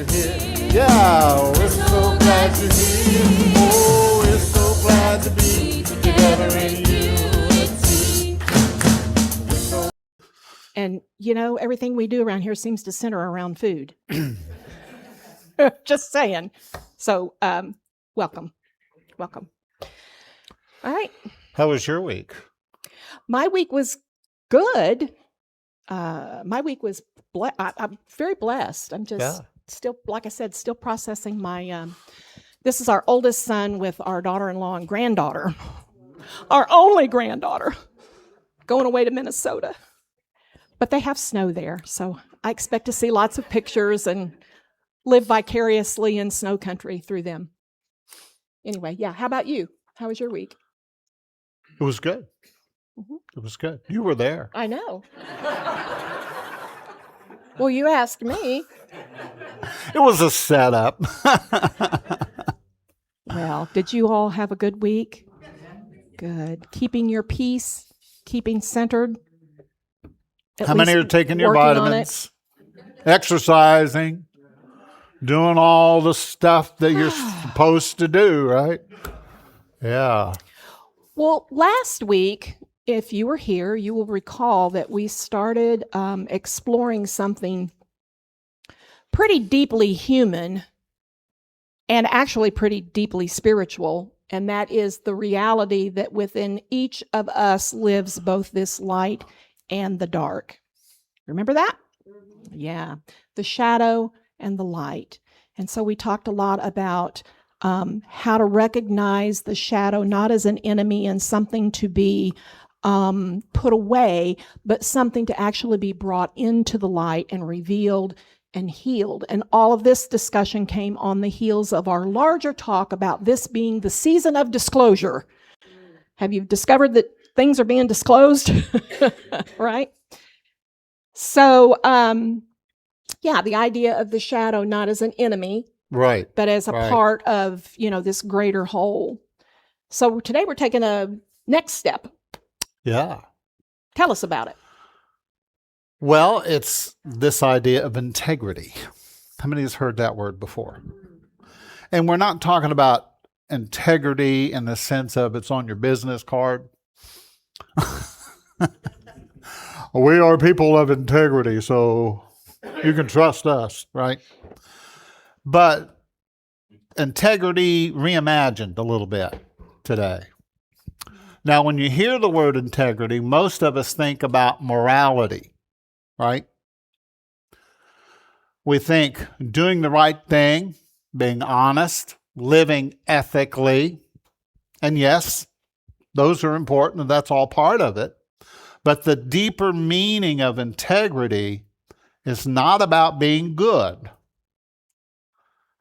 you're here. Yeah, we're so glad you're here. Oh, we're so glad to be together in unity. And, everything we do around here seems to center around food. Just saying. So, welcome. Welcome. All right. How was your week? My week was good. My week was, I'm very blessed. I'm just still, like I said, still processing my, this is our oldest son with our daughter-in-law and granddaughter. Our only granddaughter going away to Minnesota. But they have snow there, so I expect to see lots of pictures and live vicariously in snow country through them. Anyway, yeah, how about you? How was your week? It was good. Mm-hmm. It was good. You were there. I know. Well, you asked me. It was a setup. Well, did you all have a good week? Good. Keeping your peace, keeping centered. How many are taking your vitamins, exercising, doing all the stuff that you're supposed to do, right? Yeah. Well, last week, if you were here, you will recall that we started exploring something pretty deeply human and actually pretty deeply spiritual, and that is the reality that within each of us lives both this light and the dark. Remember that? Yeah. The shadow and the light. And so we talked a lot about how to recognize the shadow not as an enemy and something to be put away, but something to actually be brought into the light and revealed and healed. And all of this discussion came on the heels of our larger talk about this being the season of disclosure. Have you discovered that things are being disclosed? Right? So, the idea of the shadow not as an enemy, right, but as a part of, this greater whole. So today we're taking a next step. Yeah. Tell us about it. Well, it's this idea of integrity. How many has heard that word before? And we're not talking about integrity in the sense of it's on your business card. We are people of integrity, so you can trust us, right? But integrity reimagined a little bit today. Now, when you hear the word integrity, most of us think about morality, right? We think doing the right thing, being honest, living ethically. And yes, those are important, and that's all part of it. But the deeper meaning of integrity is not about being good.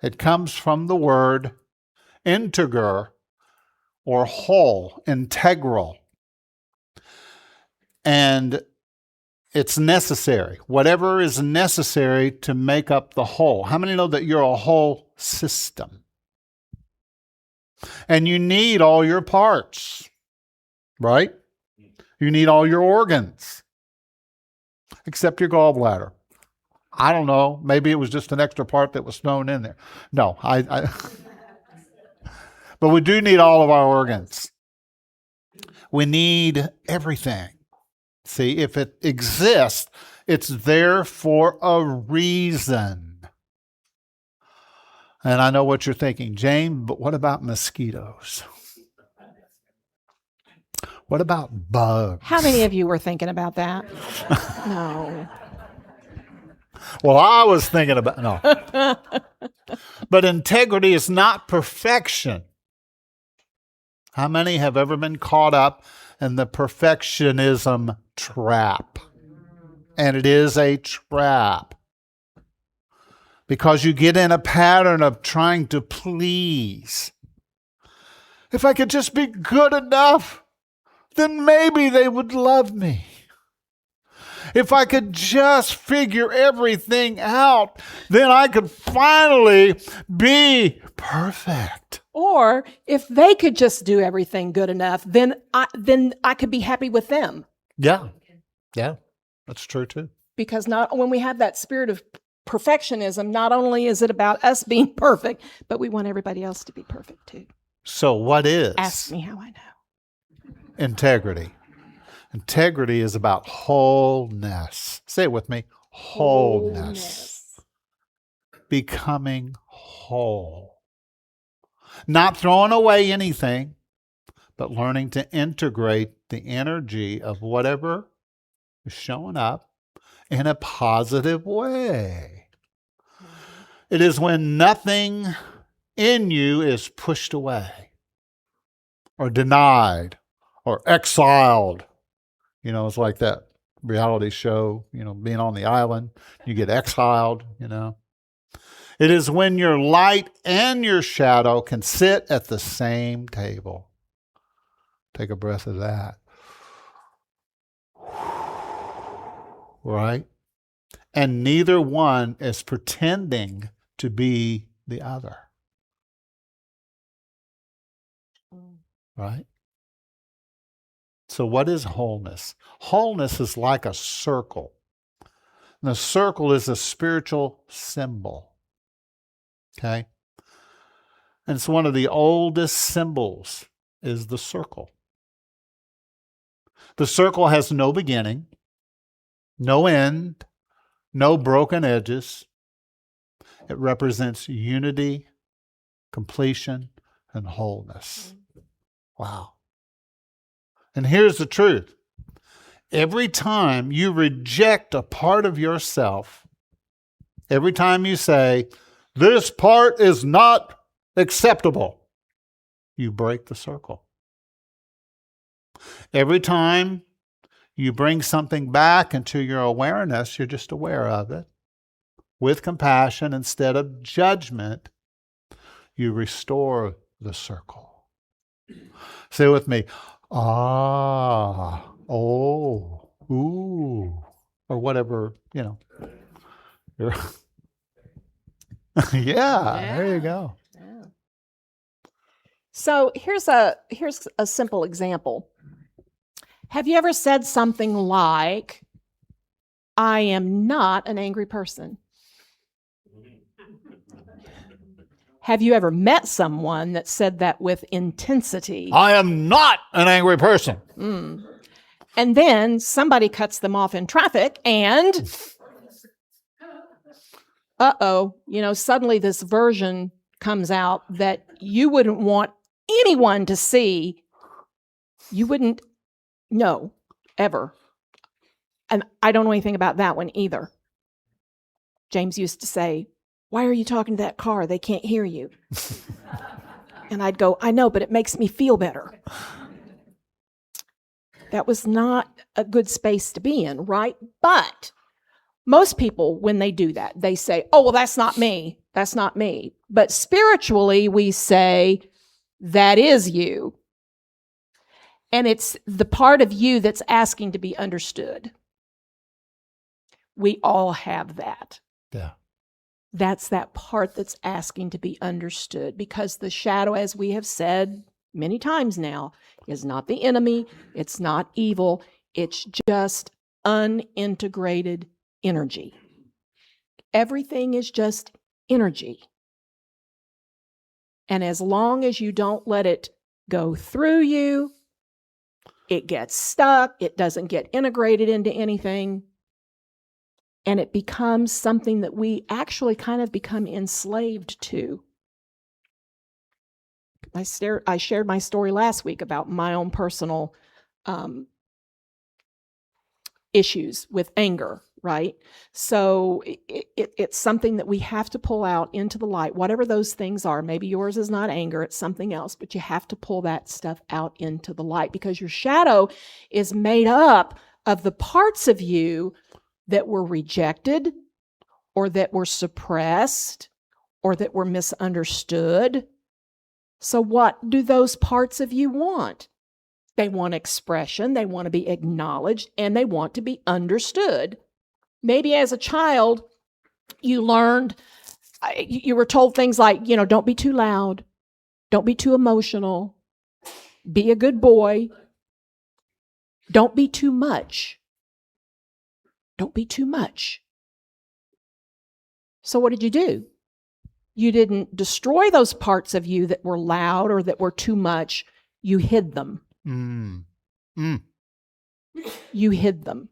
It comes from the word integer or whole, integral. And it's necessary. Whatever is necessary to make up the whole. How many know that you're a whole system? And you need all your parts, right? You need all your organs, except your gallbladder. I don't know. Maybe it was just an extra part that was thrown in there. No, but we do need all of our organs. We need everything. See, if it exists, it's there for a reason. And I know what you're thinking, James, but what about mosquitoes? What about bugs? How many of you were thinking about that? No. Well, I was thinking about, no. But integrity is not perfection. How many have ever been caught up in the perfectionism trap? And it is a trap. Because you get in a pattern of trying to please. If I could just be good enough, then maybe they would love me. If I could just figure everything out, then I could finally be perfect. Or if they could just do everything good enough, then I could be happy with them. Yeah, that's true too. Because not when we have that spirit of perfectionism, not only is it about us being perfect, but we want everybody else to be perfect too. So what is Ask me how I know. integrity? Integrity is about wholeness. Say it with me. Wholeness. Becoming whole. Not throwing away anything, but learning to integrate the energy of whatever is showing up in a positive way. It is when nothing in you is pushed away or denied or exiled. You know, it's like that reality show, you know, being on the island, you get exiled, you know. It is when your light and your shadow can sit at the same table. Take a breath of that. Right? And neither one is pretending to be the other. Right? So what is wholeness? Wholeness is like a circle. And a circle is a spiritual symbol. Okay? And it's one of the oldest symbols is the circle. The circle has no beginning, no end, no broken edges. It represents unity, completion, and wholeness. Wow. And here's the truth. Every time you reject a part of yourself, every time you say, this part is not acceptable, you break the circle. Every time you bring something back into your awareness, you're just aware of it. With compassion instead of judgment, you restore the circle. Say with me, ah, oh, ooh, or whatever, you know. Yeah, there you go. Yeah. So here's a simple example. Have you ever said something like, I am not an angry person? Have you ever met someone that said that with intensity? I am not an angry person. And then somebody cuts them off in traffic and, suddenly this version comes out that you wouldn't want anyone to see. You wouldn't know, ever. And I don't know anything about that one either. James used to say, why are you talking to that car? They can't hear you. And I'd go, I know, but it makes me feel better. That was not a good space to be in, right? But most people, when they do that, they say, oh, well, that's not me. That's not me. But spiritually, we say, that is you. And it's the part of you that's asking to be understood. We all have that. Yeah. That's that part that's asking to be understood, because the shadow, as we have said many times now, is not the enemy. It's not evil. It's just unintegrated energy. Everything is just energy. And as long as you don't let it go through you, it gets stuck. It doesn't get integrated into anything. And it becomes something that we actually kind of become enslaved to. I shared my story last week about my own personal issues with anger, right? So it's something that we have to pull out into the light, whatever those things are. Maybe yours is not anger, it's something else, but you have to pull that stuff out into the light, because your shadow is made up of the parts of you that were rejected, or that were suppressed, or that were misunderstood. So what do those parts of you want? They want expression, they want to be acknowledged, and they want to be understood. Maybe as a child, you learned, you were told things like, don't be too loud, don't be too emotional, be a good boy, don't be too much. Don't be too much. So what did you do? You didn't destroy those parts of you that were loud or that were too much. You hid them. You hid them.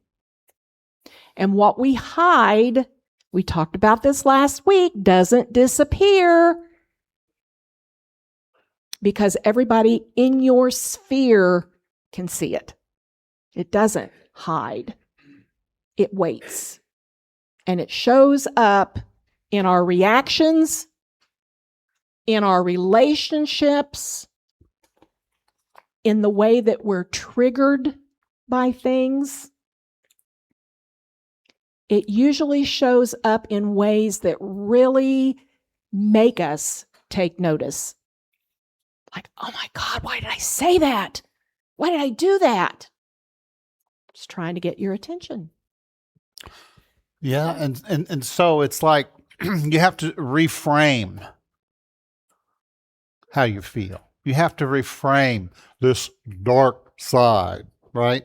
And what we hide, we talked about this last week, doesn't disappear because everybody in your sphere can see it. It doesn't hide. It waits. And it shows up in our reactions, in our relationships, in the way that we're triggered by things. It usually shows up in ways that really make us take notice. Like, oh my God, why did I say that? Why did I do that? Just trying to get your attention. Yeah, and so it's like you have to reframe how you feel. You have to reframe this dark side, right?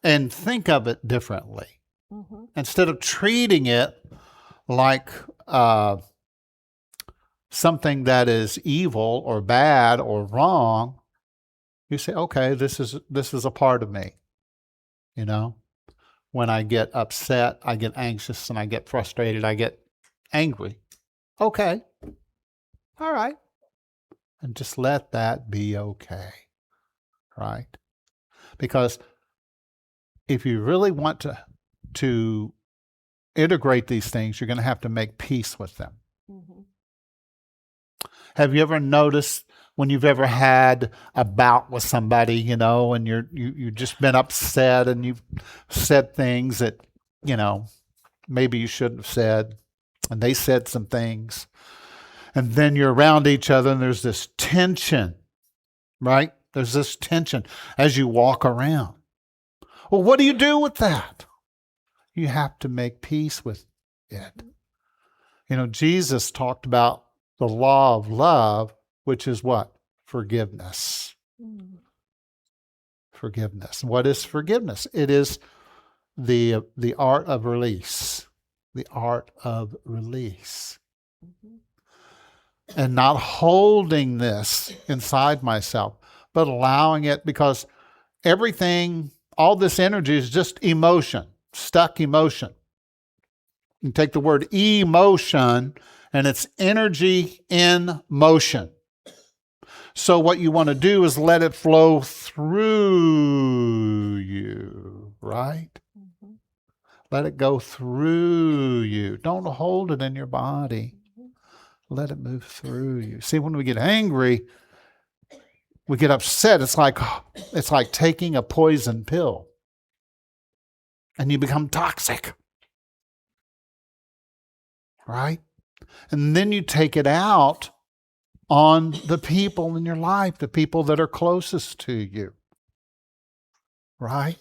And think of it differently. Mm-hmm. Instead of treating it like something that is evil or bad or wrong, you say, okay, this is a part of me. You know, when I get upset, I get anxious and I get frustrated, I get angry. Okay. All right. And just let that be okay. Right? Because if you really want to integrate these things, you're going to have to make peace with them. Mm-hmm. Have you ever noticed when you've ever had a bout with somebody, you know, and you've just been upset and you've said things that, you know, maybe you shouldn't have said, and they said some things, and then you're around each other and there's this tension, right? There's this tension as you walk around. Well, what do you do with that? You have to make peace with it. You know, Jesus talked about the law of love, which is what? Forgiveness. Forgiveness. What is forgiveness? It is the art of release. The art of release. And not holding this inside myself, but allowing it, because everything, all this energy is just emotion, stuck emotion. You take the word emotion, and it's energy in motion. So what you want to do is let it flow through you, right? Mm-hmm. Let it go through you. Don't hold it in your body. Mm-hmm. Let it move through you. See, when we get angry, we get upset. It's like taking a poison pill, and you become toxic, right? And then you take it out on the people in your life, the people that are closest to you, right?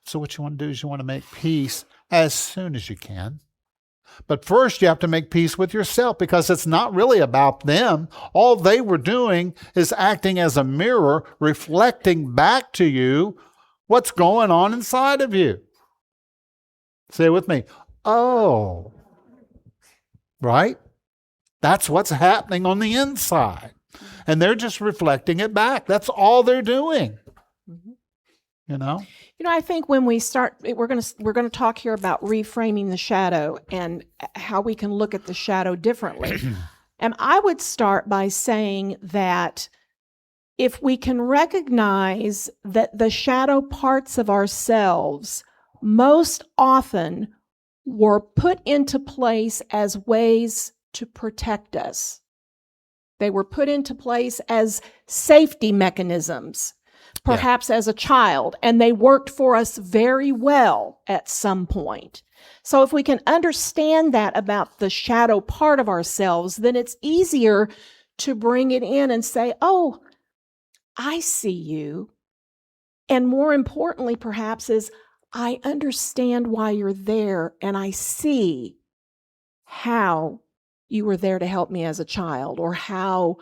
So what you want to do is you want to make peace as soon as you can. But first you have to make peace with yourself, because it's not really about them. All they were doing is acting as a mirror, reflecting back to you what's going on inside of you. Say it with me. Oh, right? That's what's happening on the inside. And they're just reflecting it back. That's all they're doing. Mm-hmm. You know? You know, I think when we start, we're going to talk here about reframing the shadow and how we can look at the shadow differently. And I would start by saying that if we can recognize that the shadow parts of ourselves most often were put into place as ways to protect us. They were put into place as safety mechanisms, perhaps as a child, and they worked for us very well at some point. So if we can understand that about the shadow part of ourselves, then it's easier to bring it in and say, oh, I see you. And more importantly, perhaps, is I understand why you're there, and I see how you were there to help me as a child, or how,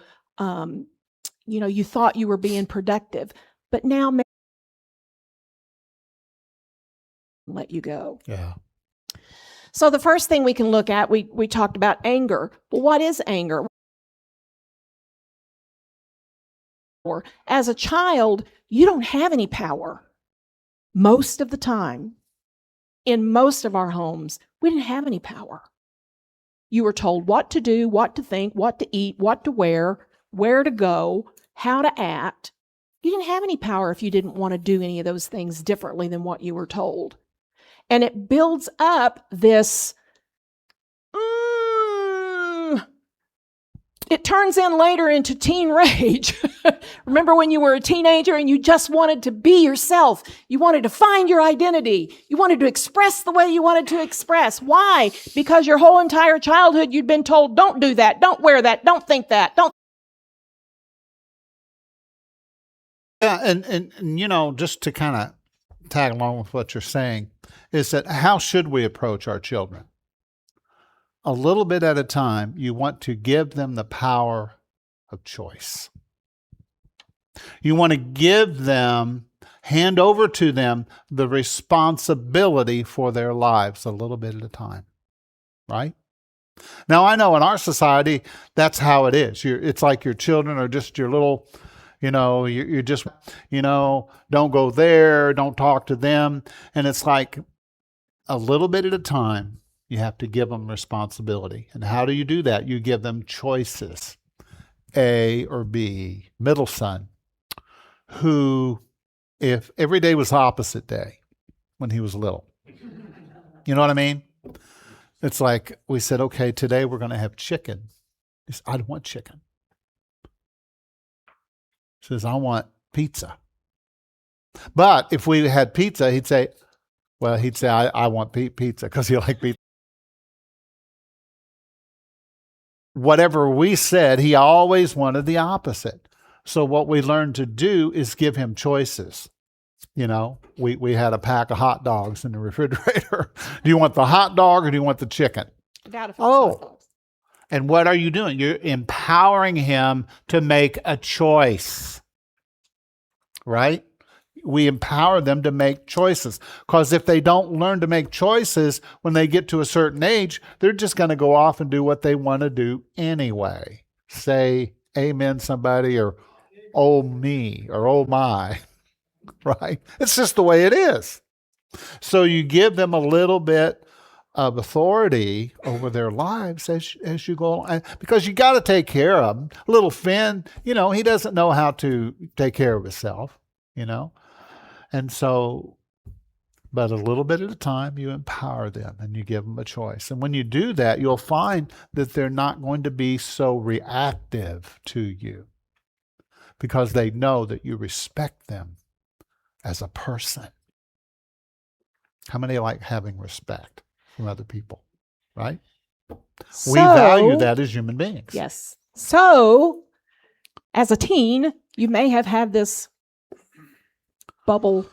you thought you were being productive, but now let you go. Yeah. So the first thing we can look at, we talked about anger. Well, what is anger? As a child, you don't have any power. Most of the time, in most of our homes, we didn't have any power. You were told what to do, what to think, what to eat, what to wear, where to go, how to act. You didn't have any power if you didn't want to do any of those things differently than what you were told. And it builds up this, it turns in later into teen rage. Remember when you were a teenager and you just wanted to be yourself? You wanted to find your identity. You wanted to express the way you wanted to express. Why? Because your whole entire childhood you'd been told, don't do that, don't wear that, don't think that, don't. Yeah, and just to kind of tag along with what you're saying, is that how should we approach our children? A little bit at a time, you want to give them the power of choice. You want to give them, hand over to them the responsibility for their lives a little bit at a time, right? Now, I know in our society, that's how it is. It's like your children are just your little, you're just, don't go there, don't talk to them. And it's like a little bit at a time. You have to give them responsibility. And how do you do that? You give them choices, A or B. Middle son, who, if every day was opposite day when he was little, you know what I mean? It's like we said, okay, today we're going to have chicken. He said, I don't want chicken. He says, I want pizza. But if we had pizza, he'd say, I want pizza because he liked pizza. Whatever we said, he always wanted the opposite. So what we learned to do is give him choices. We had a pack of hot dogs in the refrigerator. Do you want the hot dog or do you want the chicken? And what are you doing? You're empowering him to make a choice, right? We empower them to make choices, because if they don't learn to make choices when they get to a certain age, they're just going to go off and do what they want to do anyway. Say amen, somebody, or oh me, or oh my, right? It's just the way it is. So you give them a little bit of authority over their lives as you go along, because you got to take care of them. Little Finn, he doesn't know how to take care of himself, And so, but a little bit at a time, you empower them and you give them a choice. And when you do that, you'll find that they're not going to be so reactive to you, because they know that you respect them as a person. How many like having respect from other people, right? We value that as human beings. Yes. So, as a teen, you may have had this bubble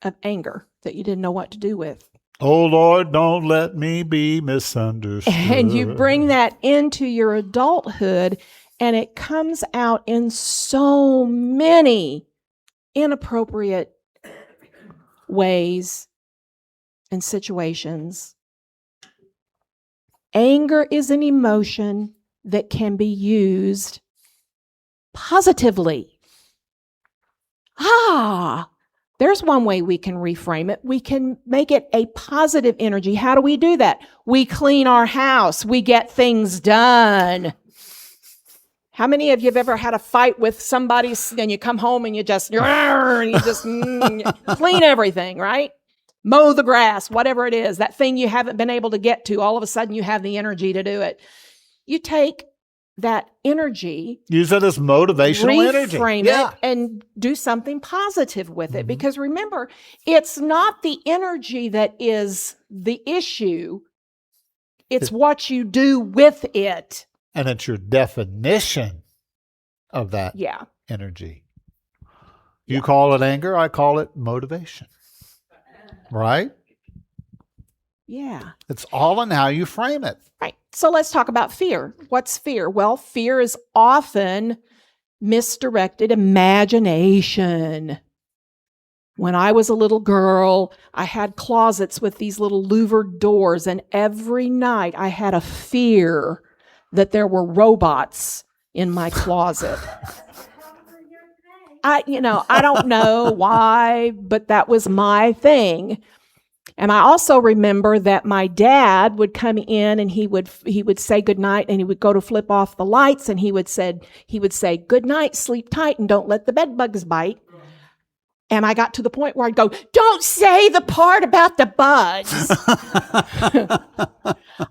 of anger that you didn't know what to do with. Oh, Lord, don't let me be misunderstood. And you bring that into your adulthood, and it comes out in so many inappropriate ways and situations. Anger is an emotion that can be used positively. There's one way we can reframe it. We can make it a positive energy. How do we do that? We clean our house. We get things done. How many of you have ever had a fight with somebody and you come home and you just clean everything, right? Mow the grass, whatever it is, that thing you haven't been able to get to, all of a sudden you have the energy to do it. You take that energy, use it as motivational energy, reframe it, and do something positive with it. Because remember, it's not the energy that is the issue, it's what you do with it. And it's your definition of that energy. You call it anger, I call it motivation. Right? Yeah. It's all in how you frame it. Right. So let's talk about fear. What's fear? Well, fear is often misdirected imagination. When I was a little girl, I had closets with these little louvered doors, and every night I had a fear that there were robots in my closet. I don't know why, but that was my thing. And I also remember that my dad would come in and he would say goodnight, and he would go to flip off the lights, and he would say good night, sleep tight, and don't let the bed bugs bite. And I got to the point where I'd go, don't say the part about the bugs.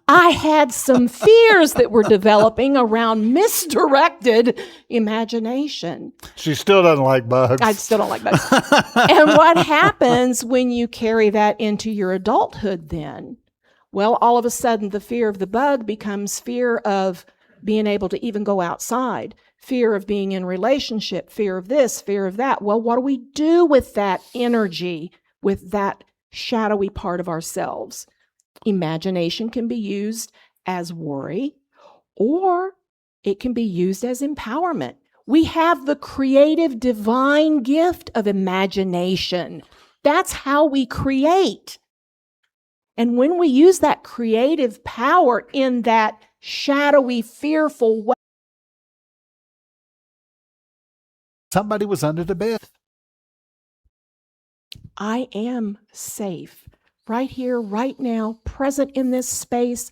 I had some fears that were developing around misdirected imagination. She still doesn't like bugs. I still don't like bugs. And what happens when you carry that into your adulthood then? Well, all of a sudden, the fear of the bug becomes fear of being able to even go outside, fear of being in relationship, fear of this, fear of that. Well, what do we do with that energy, with that shadowy part of ourselves? Imagination can be used as worry, or it can be used as empowerment. We have the creative divine gift of imagination. That's how we create. And when we use that creative power in that shadowy, fearful way, somebody was under the bed. I am safe. Right here, right now, present in this space,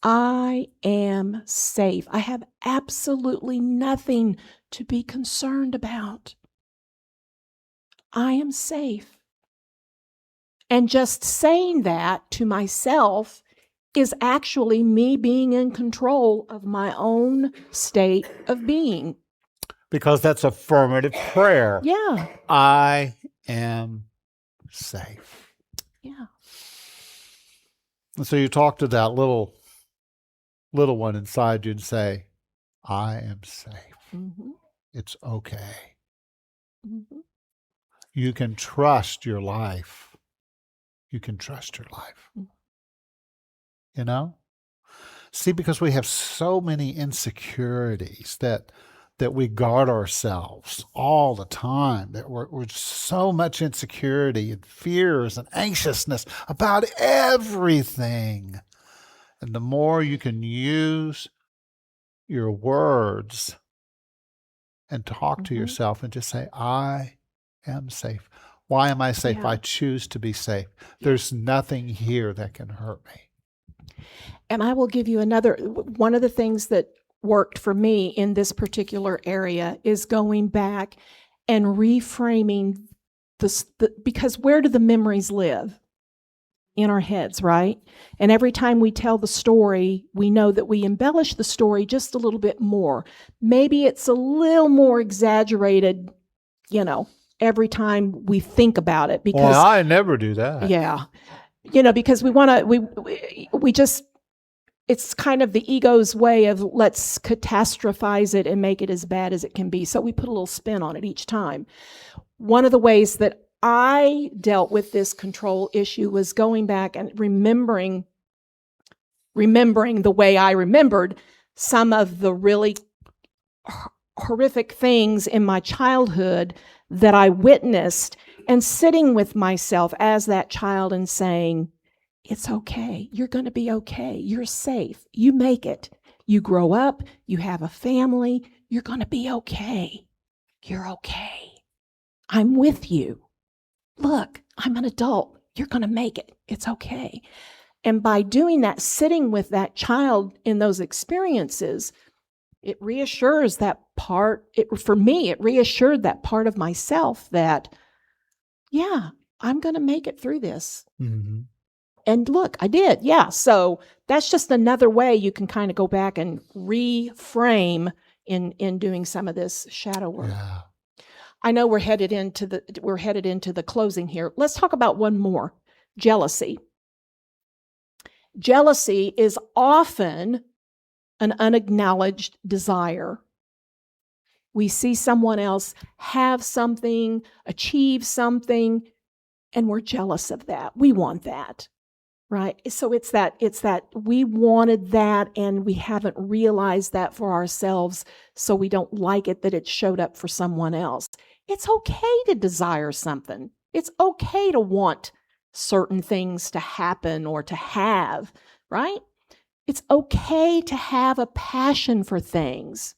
I am safe. I have absolutely nothing to be concerned about. I am safe. And just saying that to myself is actually me being in control of my own state of being. Because that's affirmative prayer. Yeah. I am safe. Yeah. And so you talk to that little one inside you and say, I am safe. Mm-hmm. It's okay. Mm-hmm. You can trust your life. You can trust your life. Mm-hmm. You know? See, because we have so many insecurities that we guard ourselves all the time, that we're so much insecurity and fears and anxiousness about everything. And the more you can use your words and talk to yourself and just say, I am safe. Why am I safe? Yeah. I choose to be safe. There's nothing here that can hurt me. And I will give you one of the things that worked for me in this particular area is going back and reframing because where do the memories live? In our heads, right? And every time we tell the story, we know that we embellish the story just a little bit more. Maybe it's a little more exaggerated, every time we think about it. Because well, I never do that. Yeah. Because we want to, we just, it's kind of the ego's way of let's catastrophize it and make it as bad as it can be. So we put a little spin on it each time. One of the ways that I dealt with this control issue was going back and remembering the way I remembered some of the really horrific things in my childhood that I witnessed, and sitting with myself as that child and saying, it's okay. You're going to be okay. You're safe. You make it. You grow up. You have a family. You're going to be okay. You're okay. I'm with you. Look, I'm an adult. You're going to make it. It's okay. And by doing that, sitting with that child in those experiences, it reassures that part. For me, it reassured that part of myself that, yeah, I'm going to make it through this. Mm-hmm. And look, I did. Yeah. So that's just another way you can kind of go back and reframe in doing some of this shadow work. Yeah. I know we're headed into the closing here. Let's talk about one more. Jealousy. Jealousy is often an unacknowledged desire. We see someone else have something, achieve something, and we're jealous of that. We want that, right? So it's that we wanted that and we haven't realized that for ourselves, so we don't like it that it showed up for someone else. It's okay to desire something. It's okay to want certain things to happen or to have, right? It's okay to have a passion for things.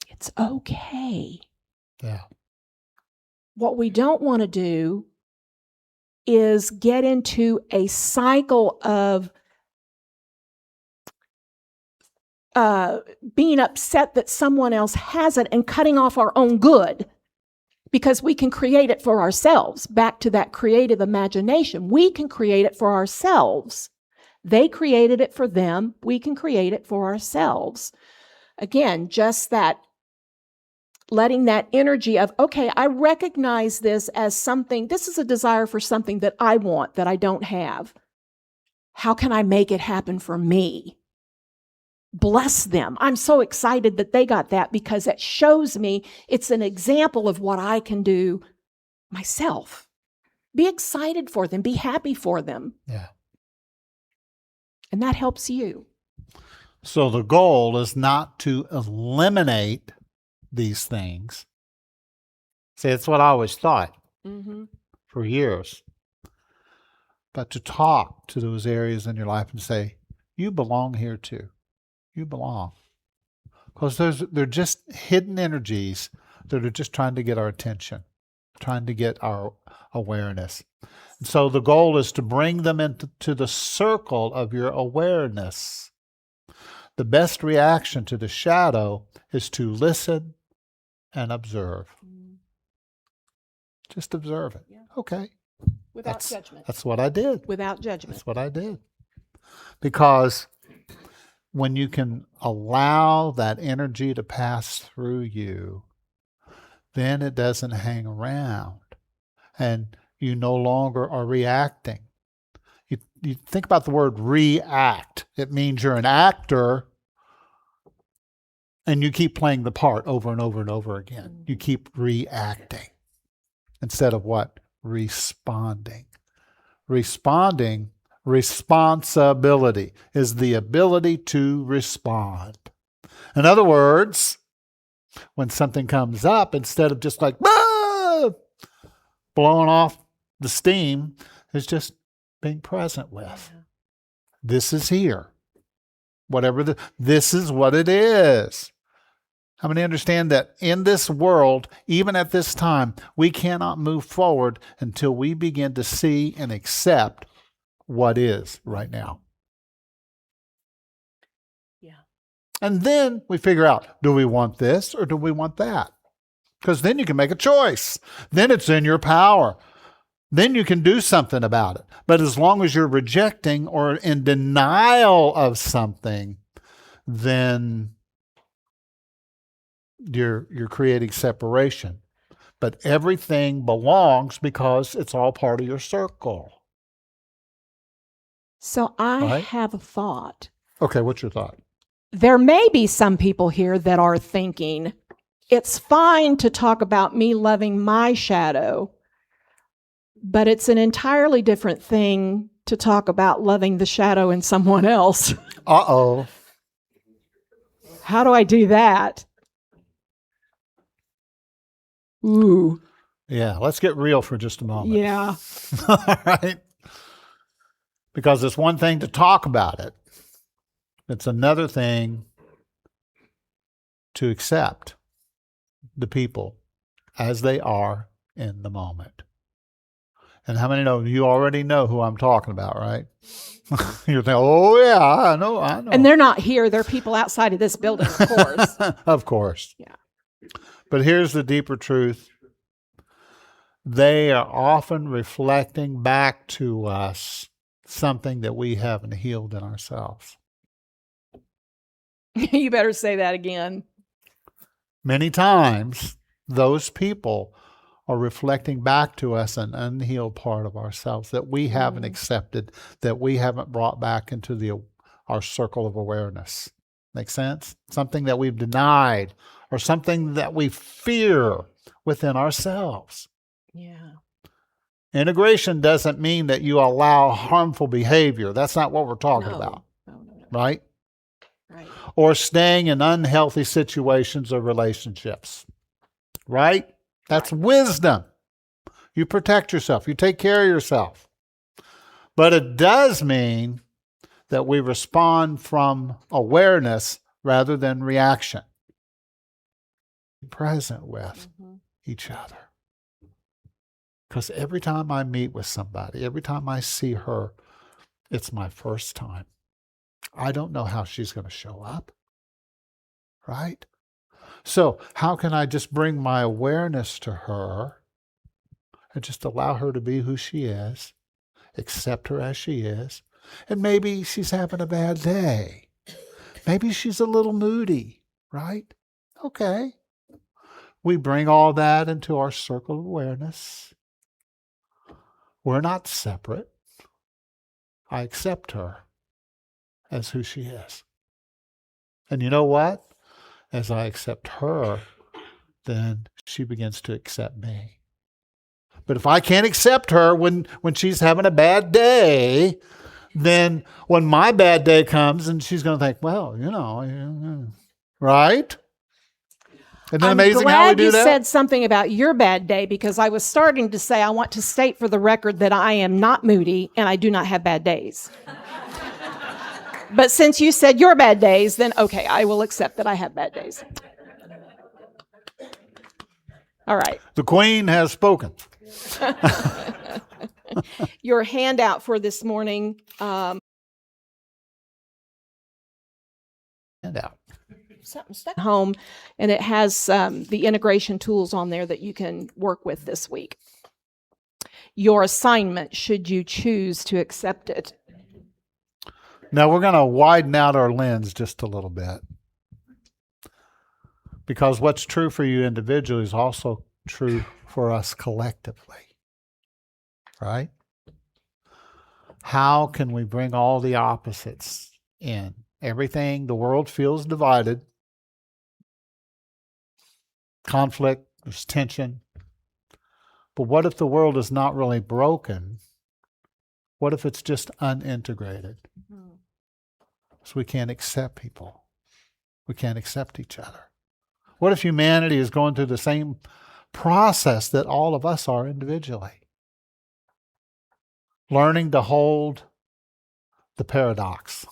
It's okay. Yeah. What we don't want to do is get into a cycle of being upset that someone else has it and cutting off our own good because we can create it for ourselves. Back to that creative imagination. We can create it for ourselves. They created it for them. We can create it for ourselves. Again, just that letting that energy of, okay, I recognize this as something, this is a desire for something that I want that I don't have. How can I make it happen for me? Bless them. I'm so excited that they got that because it shows me it's an example of what I can do myself. Be excited for them. Be happy for them. Yeah. And that helps you. So the goal is not to eliminate these things. See, that's what I always thought for years. But to talk to those areas in your life and say, you belong here too. You belong. Because they're just hidden energies that are just trying to get our attention, trying to get our awareness. And so the goal is to bring them into the circle of your awareness. The best reaction to the shadow is to listen and observe. Just observe it. Yeah. Okay. Without judgment. That's what I did. Without judgment. That's what I did. Because when you can allow that energy to pass through you, then it doesn't hang around and you no longer are reacting. You think about the word react. It means you're an actor and you keep playing the part over and over and over again. You keep reacting instead of what? Responding. Responding, responsibility, is the ability to respond. In other words, when something comes up, instead of just like blowing off the steam, it's just being present with. This is here. This is what it is. How many understand that in this world, even at this time, we cannot move forward until we begin to see and accept what is right now? Yeah. And then we figure out, do we want this or do we want that? Because then you can make a choice. Then it's in your power. Then you can do something about it. But as long as you're rejecting or in denial of something, then you're creating separation. But everything belongs because it's all part of your circle. So I Right? have a thought. Okay, what's your thought? There may be some people here that are thinking, it's fine to talk about me loving my shadow, but it's an entirely different thing to talk about loving the shadow in someone else. Uh-oh. How do I do that? Ooh. Yeah, let's get real for just a moment. Yeah. All right? Because it's one thing to talk about it. It's another thing to accept the people as they are in the moment. And how many know? You already know who I'm talking about, right? You're thinking, oh, yeah, I know. And they're not here. They're people outside of this building, of course. Of course. Yeah. But here's the deeper truth. They are often reflecting back to us something that we haven't healed in ourselves. You better say that again. Many times, those people are reflecting back to us an unhealed part of ourselves that we haven't accepted, that we haven't brought back into our circle of awareness. Make sense? Something that we've denied or something that we fear within ourselves. Yeah. Integration doesn't mean that you allow harmful behavior. That's not what we're talking about. No. Right? Right. Or staying in unhealthy situations or relationships. Right? That's wisdom. You protect yourself. You take care of yourself. But it does mean that we respond from awareness rather than reaction. Present with each other. Because every time I meet with somebody, every time I see her, it's my first time. I don't know how she's going to show up, right? So how can I just bring my awareness to her and just allow her to be who she is, accept her as she is, and maybe she's having a bad day. Maybe she's a little moody, right? Okay. We bring all that into our circle of awareness. We're not separate. I accept her as who she is. And you know what? As I accept her, then she begins to accept me. But if I can't accept her when she's having a bad day, then when my bad day comes, and she's going to think, well, right? Isn't it amazing how we do that? I'm glad you said something about your bad day, because I was starting to say I want to state for the record that I am not moody and I do not have bad days. But since you said your bad days, then okay, I will accept that I have bad days. All right. The Queen has spoken. Your handout for this morning. Handout. Something stuck home, and it has the integration tools on there that you can work with this week. Your assignment, should you choose to accept it. Now we're going to widen out our lens just a little bit, because what's true for you individually is also true for us collectively, right? How can we bring all the opposites in? Everything, the world feels divided. Conflict, there's tension. But what if the world is not really broken? What if it's just unintegrated? So we can't accept people. We can't accept each other. What if humanity is going through the same process that all of us are individually? Learning to hold the paradox,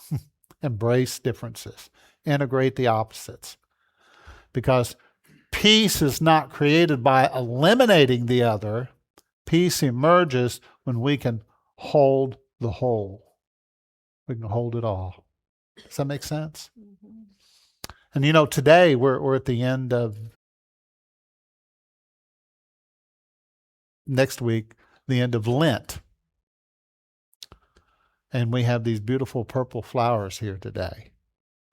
embrace differences, integrate the opposites. Because peace is not created by eliminating the other. Peace emerges when we can hold the whole. We can hold it all. Does that make sense? Mm-hmm. And today we're at the end of next week, the end of Lent. And we have these beautiful purple flowers here today.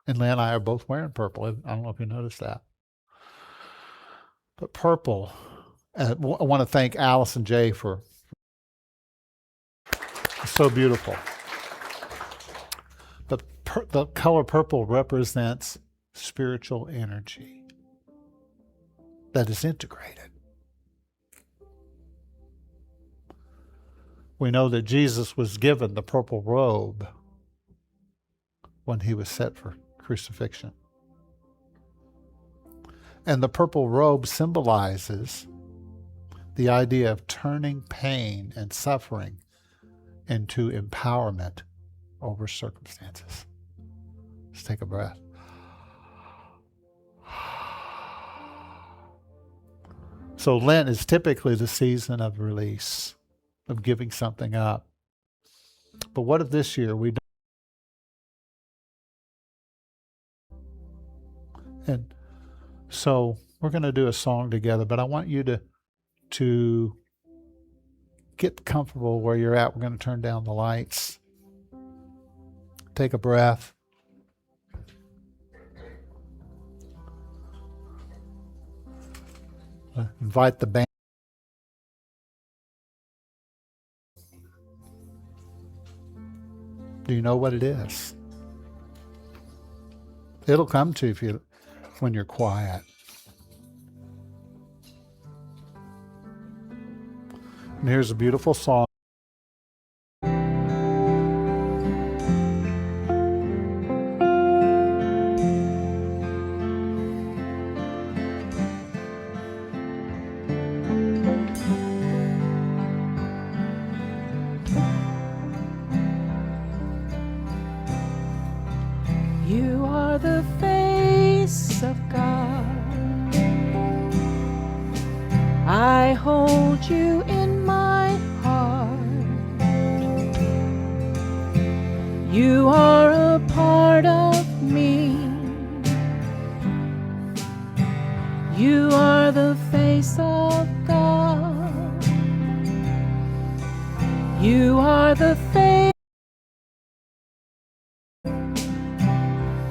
And Leah and I are both wearing purple. I don't know if you noticed that. But purple, I want to thank Alice and Jay for it's so beautiful. The color purple represents spiritual energy that is integrated. We know that Jesus was given the purple robe when he was set for crucifixion. And the purple robe symbolizes the idea of turning pain and suffering into empowerment over circumstances. Just take a breath. So Lent is typically the season of release, of giving something up. But what if this year we don't? And so we're going to do a song together, but I want you to get comfortable where you're at. We're going to turn down the lights. Take a breath. Invite the band. Do you know what it is? It'll come to you when you're quiet. And here's a beautiful song. are the face of God. I hold you in my heart. You are a part of me. You are the face of God. You are the face.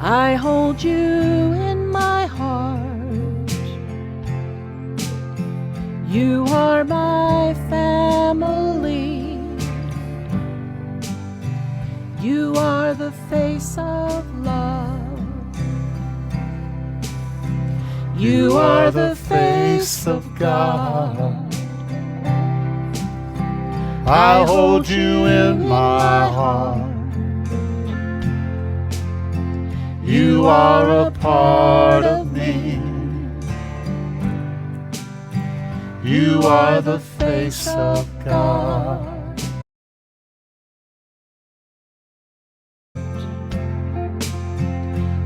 I hold you in my heart. You are my family. You are the face of love. You are the face of God. I hold you in my heart. You are a part of me. You are the face of God.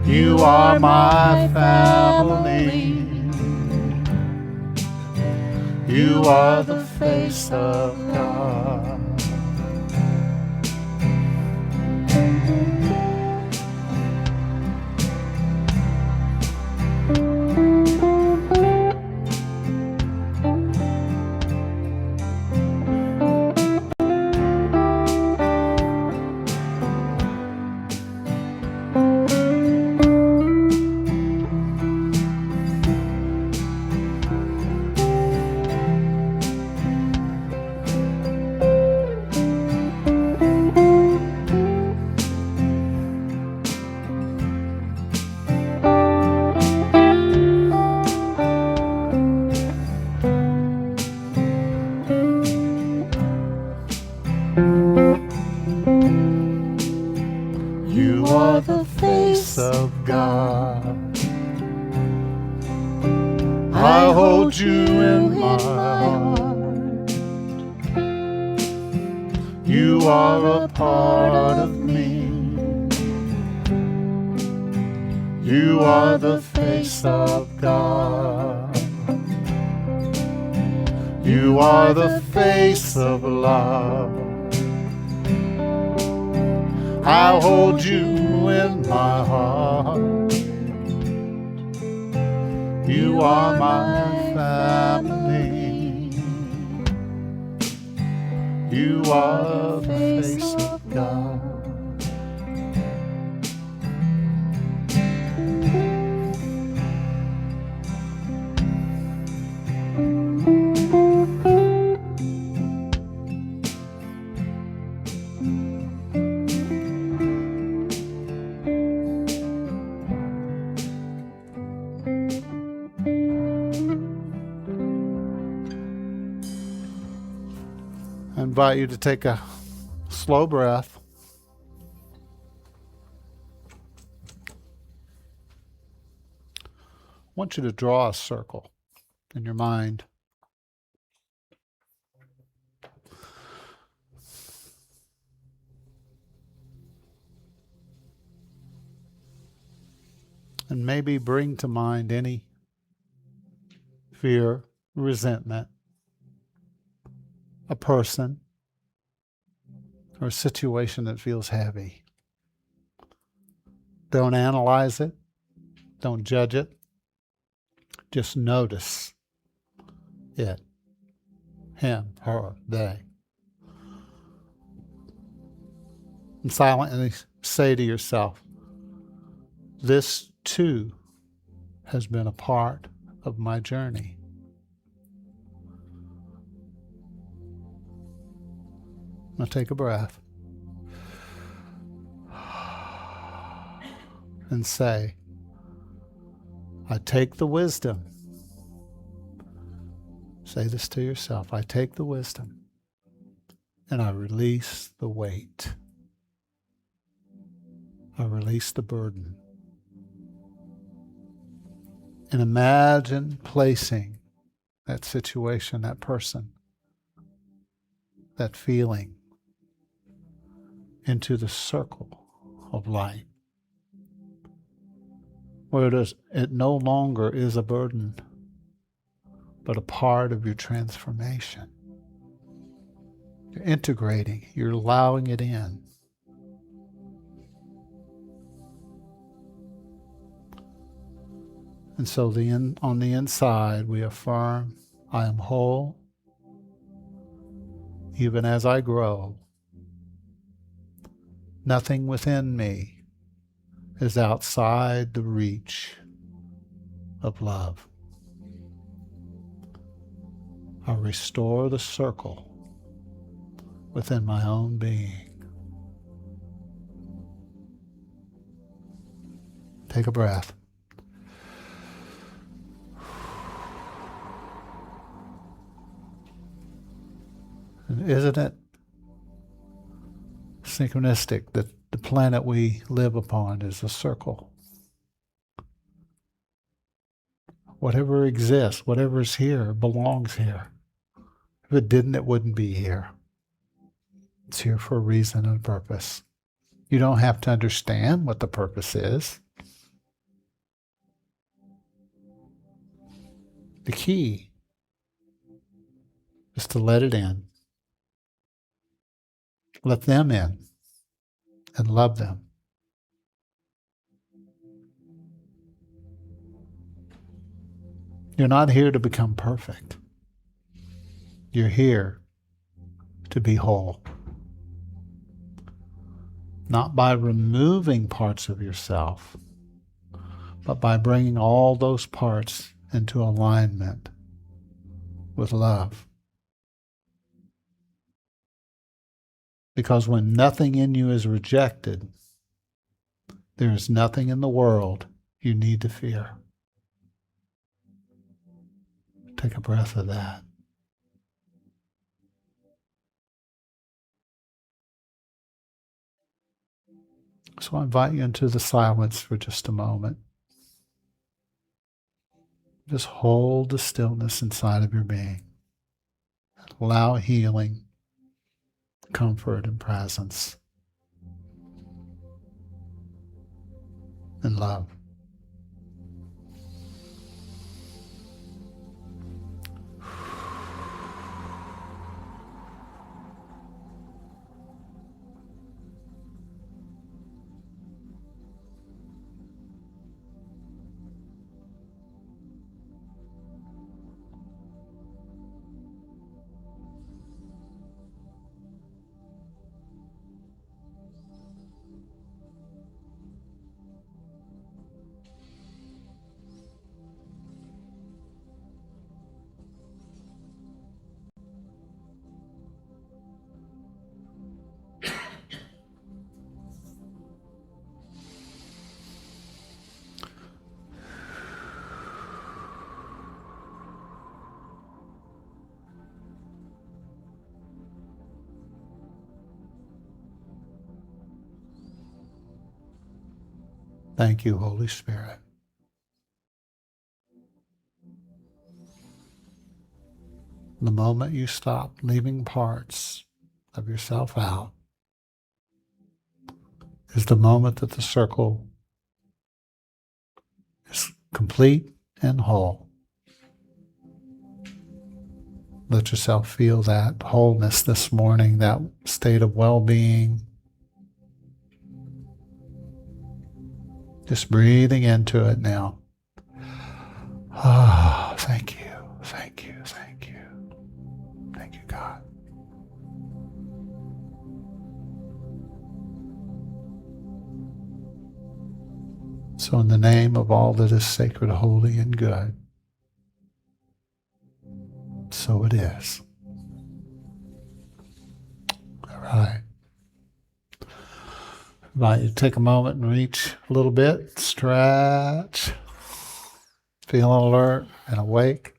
You are my family. You are the face of God. You are the face of God. I hold you in my heart. You are a part of me. You are the face of God. You are the face of love. I hold you in my heart. You are my family. You are the face of God. I invite you to take a slow breath. I want you to draw a circle in your mind. And maybe bring to mind any fear, resentment, a person, or a situation that feels heavy. Don't analyze it. Don't judge it. Just notice it. Him, her, they. And silently say to yourself, this too has been a part of my journey. Now take a breath and say, I take the wisdom. Say this to yourself. I take the wisdom and I release the weight. I release the burden. And imagine placing that situation, that person, that feeling into the circle of light. where it no longer is a burden, but a part of your transformation. You're integrating, you're allowing it in. And so on the inside, we affirm, I am whole, even as I grow. Nothing within me is outside the reach of love. I restore the circle within my own being. Take a breath. And isn't it synchronistic that the planet we live upon is a circle? Whatever exists, whatever is here, belongs here. If it didn't, it wouldn't be here. It's here for a reason and a purpose. You don't have to understand what the purpose is. The key is to let it in. Let them in and love them. You're not here to become perfect. You're here to be whole. Not by removing parts of yourself, but by bringing all those parts into alignment with love. Because when nothing in you is rejected, there is nothing in the world you need to fear. Take a breath of that. So I invite you into the silence for just a moment. Just hold the stillness inside of your being. Allow healing, comfort, and presence, and love. Thank you, Holy Spirit. The moment you stop leaving parts of yourself out is the moment that the circle is complete and whole. Let yourself feel that wholeness this morning, that state of well-being. Just breathing into it now. Ah, thank you, thank you, thank you. Thank you, God. So in the name of all that is sacred, holy, and good, so it is. All right. I invite you to take a moment and reach a little bit, stretch, feeling alert and awake.